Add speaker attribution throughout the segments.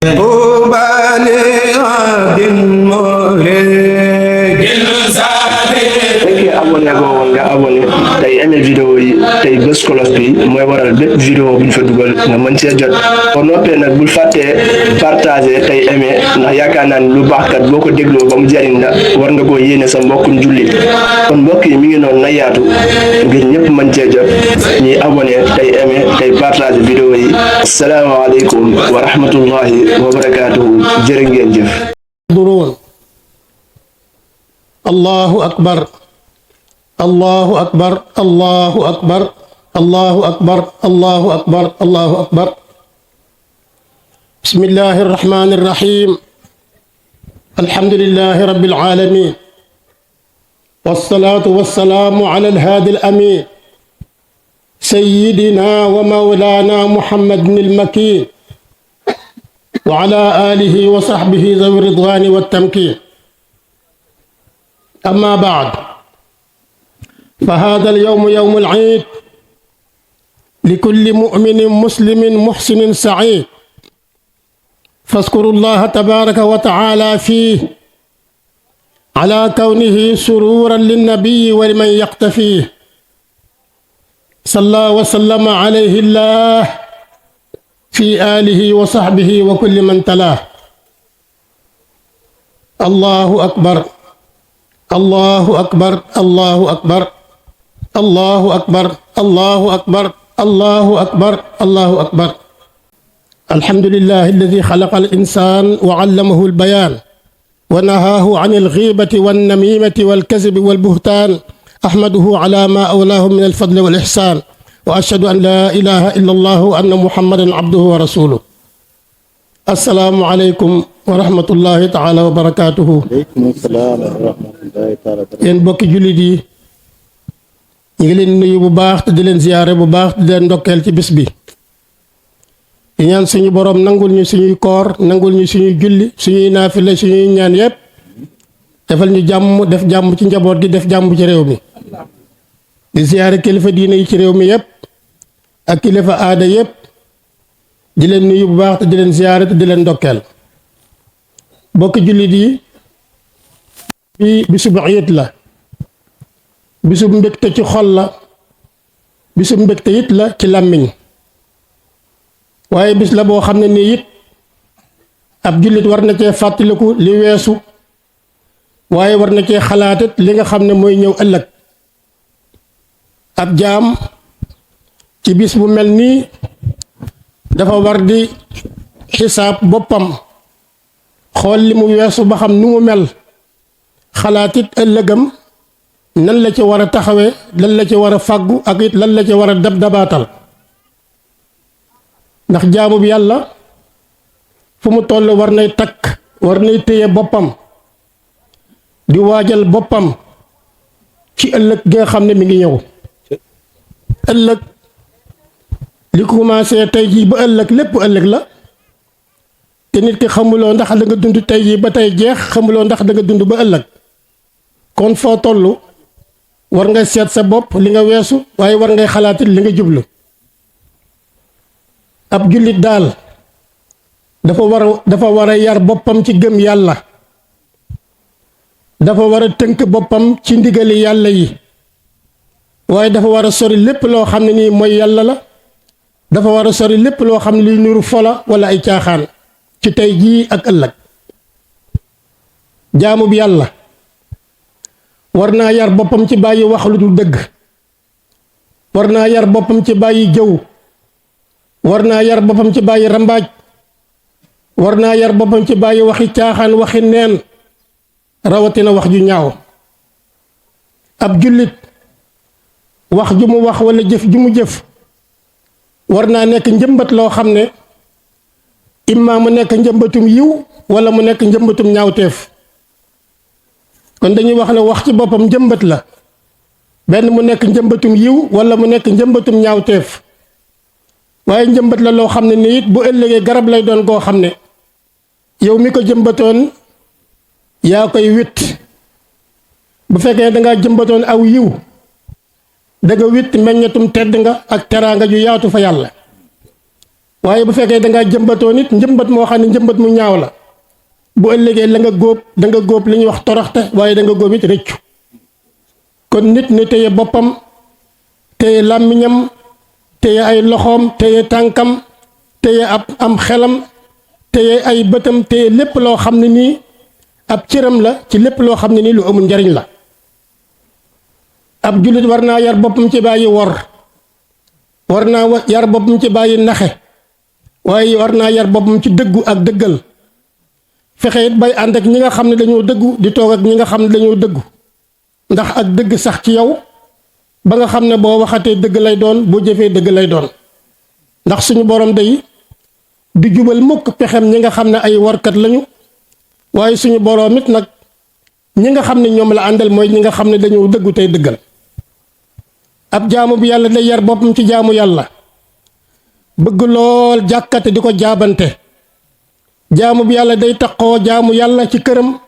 Speaker 1: طوبى لعبد مريد fekkee abonné goo woon nga abonné tey aimé vidéo yi tey bés cloche bi mooy waral bépp vidéo bu ñu fa dugal nga mën see jot boo noppee nag bul fàttee partagé tey aimé ndax yaakaar naa ni lu baax kat boo ko dégloo ba mu jariñ la war nga koo yéene sa mbokkum jullit kon mbokk yi mi ngi noonu na yaatu ngir ñëpp mën cee jot ñuy abonné tey aimé tey partagé vidéo yi asalaamaaleykum wa rahmatullahi wa barakaatuhu jërë ngeen jëf.
Speaker 2: الله أكبر الله أكبر الله أكبر الله أكبر الله أكبر الله أكبر بسم الله الرحمن الرحيم الحمد لله رب العالمين والصلاة والسلام على الهادي الأمين سيدنا ومولانا محمد المكين وعلى آله وصحبه ذوي الرضوان والتمكين أما بعد فهذا اليوم يوم العيد لكل مؤمن مسلم محسن سعيد فاذكروا الله تبارك وتعالى فيه على كونه سرورا للنبي ولمن يقتفيه صلى وسلم عليه الله في آله وصحبه وكل من تلاه الله أكبر الله أكبر الله أكبر الله أكبر الله أكبر الله أكبر الله أكبر الحمد لله الذي خلق الإنسان وعلمه البيان ونهاه عن الغيبة والنميمة والكذب والبهتان أحمده على ما أولاه من الفضل والإحسان وأشهد أن لا إله إلا الله وأن محمدا عبده ورسوله السلام عليكم ورحمة الله تعالى وبركاته.
Speaker 3: aleykum salaam wa rahmatullahi taala.
Speaker 2: yéen bokki jullit yi ñu ngi leen nuyu bu baax te di leen ziyaare bu baax di leen ndokkeel ci bis bi di ñaan suñu boroom nangul ñu suñuy koor nangul ñu suñuy julli suñuy naafile suñuy ñaan yépp defal ñu jàmm def jàmm ci njaboot gi def jàmm ci réew mi di ziyaare kilifa diine yi ci réew mi yépp ak kilifa aada yépp di leen nuyu bu baax te di leen ziyaare te di leen ndokkeel bokki jullit yi bi bisub iid la bisub mbégte ci xol la bisub mbégte it la ci làmmiñ waaye bis la boo xam ne nii it ab jullit war na cee fàttaliku li weesu waaye war na cee xalaatit li nga xam ne mooy ñëw ëllëg ab jaam ci bis bu mel nii dafa war di xisaab boppam xool li mu weesu ba xam nu mu mel xalaatit ëllëgam nan la ci war a taxawe lan la ci war a fàggu ak it lan la ci war a dab dabaatal ndax jaamu bi yàlla fu mu toll war nay takk war nay téye boppam di waajal boppam ci ëllëg gi nga xam ne mi ngi ñëw ëllëg li ko commencé tey jii ba ëllëg lépp ëllëg la te nit ki xamuloo ndax da nga dund tey jii ba tey jeex xamuloo ndax da nga dund ba ëllëg kon foo toll war nga seet sa bopp li nga weesu waaye war ngay xalaatit li nga jublu ab jullit daal dafa war a yar boppam ci gëm yàlla dafa war a tënk boppam ci ndigali yàlla yi waaye dafa war a sori lépp loo xam ne nii mooy yàlla la dafa war a sori lépp loo xam ne luy nuru fola wala ay caaxaan ci tey jii ak ëllëg jaamu bi yàlla war naa yar boppam ci bàyyi wax lu dul dëgg war naa yar boppam ci bàyyi jëw war naa yar boppam ci bàyyi rambaaj war naa yar boppam ci bàyyi waxi caaxaan waxi neen rawatina wax ju ñaaw ab jullit wax ju mu wax wala jëf ju mu jëf war naa nekk njëmbat loo xam ne imma mu nekk njëmbatum yiw wala mu nekk njëmbatum ñaawteef kon dañuy wax ne wax ci boppam njëmbat la benn mu nekk njëmbatum yiw wala mu nekk njëmbatum ñaawteef waaye njëmbat la loo xam ne ni it bu ëllëgee garab lay doon goo xam ne yow mi ko jëmbatoon yaa koy witt bu fekkee dangaa jëmbatoon aw yiw da nga witt meññatum tedd nga ak teraanga ju yaatu fa yàlla waaye bu fekkee dangaa jëmbatoo nit njëmbat moo xam ne njëmbat mu ñaaw la bu ëllëgee la nga góob da nga góob li ñuy wax toroxte waaye da nga góob it rëccu kon nit ni téye boppam téye làmmiñam téye ay loxoom téye tànkam téye am xelam téye ay bëtam téye lépp loo xam ne nii ab cëram la ci lépp loo xam ne nii lu amul njariñ la. ab jullit war naa yar boppam ci bàyyi wor war naa yar boppam ci bàyyi naxe waaye war naa yar boppam ci dëggu ak dëggal fexe it bay ànd ak ñi nga xam ne dañoo dëggu di toog ak ñi nga xam ne dañoo dëggu ndax ak dëgg sax ci yow ba nga xam ne boo waxatee dëgg lay doon boo jëfee dëgg lay doon ndax suñu borom day du jubal mukk pexem ñi nga xam ne ay warkat lañu waaye suñu borom it nag ñi nga xam ne ñoom la àndal mooy ñi nga xam ne dañoo dëggu tey dëggal. ab jaamu bi yàlla day yar boppam ci jaamu yàlla bëgg lool jàkkate di ko jaabante jaamu bi yàlla day taqoo jaamu yàlla ci këram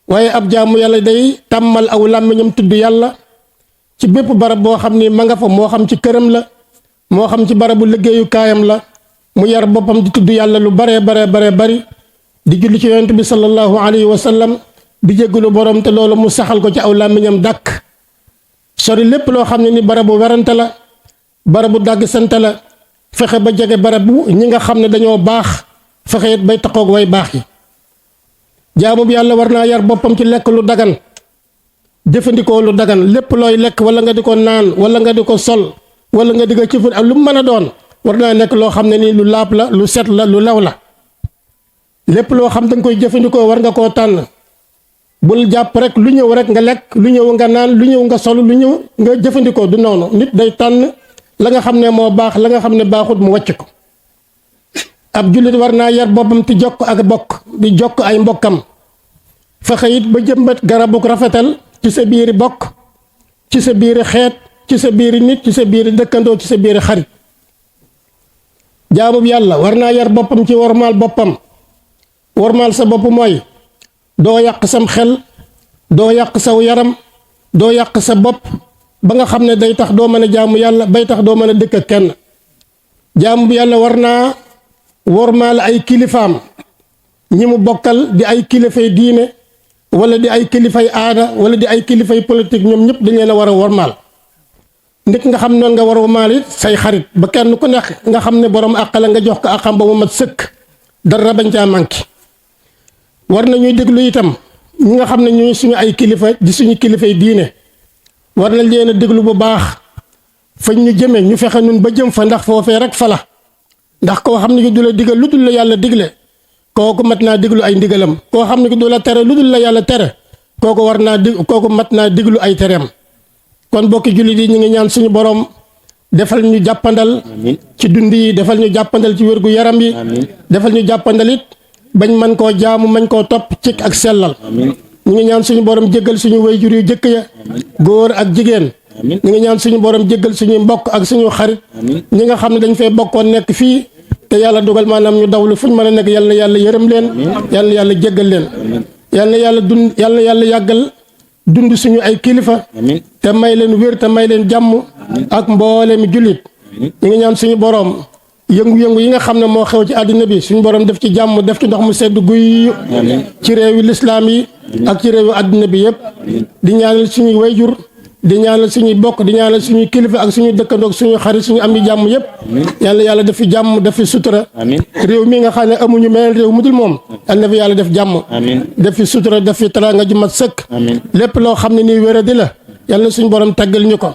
Speaker 2: waaye ab jaamu yàlla day tàmmal aw làmmiñam tudd yàlla ci bépp barab boo xam ni ma nga fa moo xam ci këram la moo xam ci barabu liggéeyukaayam la mu yar boppam di tudd yàlla lu bare bari di julli ci yonent bi sallallahu alayhi wa sallam di jéggalu borom te loolu mu saxal ko ci aw làmmiñam dàkk sori lépp loo xam ne ni barabu werante la barabu dàgg sante la fexe ba jege barabu ñi nga xam ne dañoo baax fexe it bay taxoog way baax yi jaamu bi yàlla war naa yar boppam ci lekk lu dagan jëfandikoo lu dagan lépp looy lekk wala nga di ko naan wala nga di ko sol wala nga di ko cëfan ak lu mu mën a doon war naa nekk loo xam ne nii lu laab la lu set la lu lew la lépp loo xam danga koy jëfandikoo war nga koo tànn bul jàpp rek lu ñëw rek nga lekk lu ñëw nga naan lu ñëw nga sol lu ñëw nga jëfandikoo du noonu nit day tànn la nga xam ne moo baax la nga xam ne baaxut mu wàcc ko ab jullit war naa yar boppam ti jokk ak bokk di jokk ay mbokkam fexe it ba jëmbat garabuk rafetal ci sa biiri bokk ci sa biiri xeet ci sa biiri nit ci sa biiri dëkkandoo ci sa biiri xarit jaamu bi yàlla war naa yar boppam ci wormaal boppam wormaal sa bopp mooy doo yàq sam xel doo yàq saw yaram doo yàq sa bopp ba nga xam ne day tax doo mën a jaamu yàlla bay tax doo mën a dëkk ak kenn jaamu bi yàlla war naa wormaal ay kilifaam ñi mu bokkal di ay kilifay diine wala di ay kilifay aada wala di ay kilifay politique ñoom ñëpp dañ leen a war a wormaal nit nga xam noonu nga war a wormaal it say xarit ba kenn ku nekk nga xam ne borom àq la nga jox ko àqam ba mu mat sëkk dara bañ caa manqué war nañuy déglu itam ñi nga xam ne ñooy suñu ay kilifa di suñu kilifay diine war nañ leen a déglu bu baax fañ ñu jëme ñu fexe nun ba jëm fa ndax foofee rek fa la ndax koo xam ne ki du la digal lu dul la yàlla digle kooku mat naa déglu ay ndigalam koo xam ne ki du la tere lu dul la yàlla tere kooku war naa kooku mat naa déglu ay tereem kon bokki jullit yi ñu ngi ñaan suñu borom defal ñu jàppandal ci dund yi defal ñu jàppandal ci wérgu yaram yi defal ñu jàppandal it bañ man koo jaamu mañ koo topp ci ak sellal ñu ngi ñaan suñu borom jéggal suñu wayjur yu jëkk ya góor ak jigéen ñu ngi ñaan suñu borom jéggal suñu mbokk ak suñu xarit ñi nga xam ne dañ fee bokkoon nekk fii te yàlla dogal maanaam ñu dawlu fuñ mën a nekk yàlla na yàlla yërëm leen yàlla na yàlla jéggal leen yàlla na yàlla yàggal dund suñu ay kilifa te may leen wér te may leen jàmm ak mboolem jullit ñu ngi ñaan suñu borom yëngu-yëngu yi nga xam ne moo xew ci àddina bi suñu borom def ci jàmm def ci ndox mu sedd guy ci réewi lislaam yi ak ci réewi àddina bi yëpp di ñaanal suñuy wayjur di ñaanal suñuy bokk di ñaanal suñuy kilifa ak suñuy dëkkandoog suñu xarit suñu am yi jàmm yëpp yàlla def fi jàmm def fi sutura réew mi nga xam ne amuñu meneen réew mu dul moom yàlla na fi yàlla def jàmm def fi sutura def fi teraanga ju mat sëkk lépp loo xam ne nii wéradi la yàlla na suñu borom tàggal ñu ko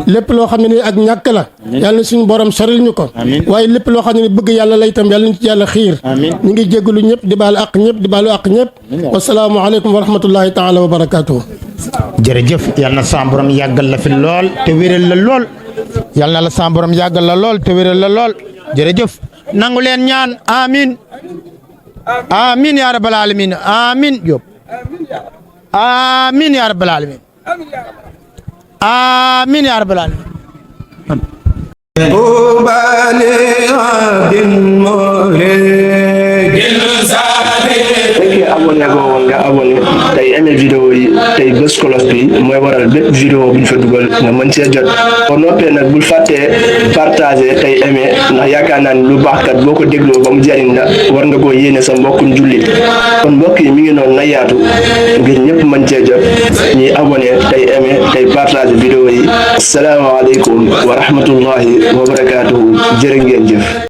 Speaker 2: lépp loo xam ne nii ak ñàkk la yàlla na suñu borom soril ñu ko waaye lépp loo xam ne ni bëgg yàlla la itam yàlla ñu ci yàlla xiir ñu ngi jéggalu ñëpp di baalu àq ñëpp di baalu àq ñëpp wasalaamu aleykum wa rahmatullahi taala wa barakatuhu
Speaker 4: jërëjëf yal na sa borom yàggal la fi lool te wéral la lool yal na la sa borom yàggal la lool te wéral la lool jërëjëf nangu leen ñaan amin amin ya rabbal alamin amin Jóob amin ya rabbal alamin آمين يا رب العالمين
Speaker 1: طوبى لعبد مريد abonné goo woon nga abonné tey aimé vidéo yi tey bës cloche bi mooy waral bépp vidéo bu ñu fa dugal nga mën cee jot boo noppee nag bul fàttee partagé tey aimé ndax yaakaar naa ni lu baax kat boo ko dégloo ba mu jariñ la war nga koo yéene sa mbokkum jullit kon mbokk yi mi ngi noonu na yaatu ngir ñëpp mën cee jot ñuy abonné tey aimé tey partagé vidéo yi asalaamaaleykum wa rahmatullahi wa barakaatuhu jërë ngeen jëf